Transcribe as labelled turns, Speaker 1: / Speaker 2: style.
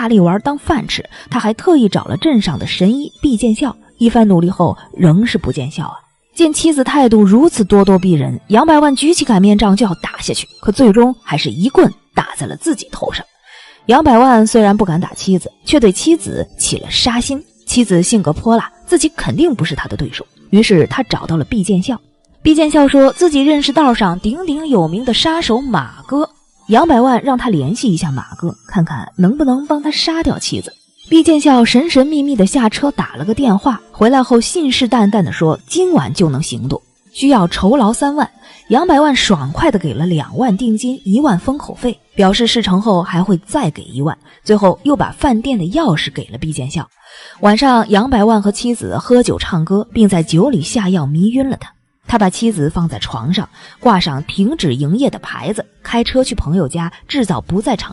Speaker 1: 大力丸当饭吃，他还特意找了镇上的神医毕见笑，一番努力后仍是不见效啊。见妻子态度如此咄咄逼人，杨百万举起擀面杖就要打下去，可最终还是一棍打在了自己头上。杨百万虽然不敢打妻子，却对妻子起了杀心。妻子性格泼辣，自己肯定不是他的对手，于是他找到了毕见笑。毕见笑说自己认识道上鼎鼎有名的杀手马哥，杨百万让他联系一下马哥，看看能不能帮他杀掉妻子。毕见笑神神秘秘地下车打了个电话，回来后信誓旦旦地说今晚就能行动，需要酬劳3万。杨百万爽快地给了2万定金，1万封口费，表示事成后还会再给1万，最后又把饭店的钥匙给了毕见笑。晚上杨百万和妻子喝酒唱歌，并在酒里下药迷晕了他。他把妻子放在床上，挂上停止营业的牌子，开车去朋友家制造不在场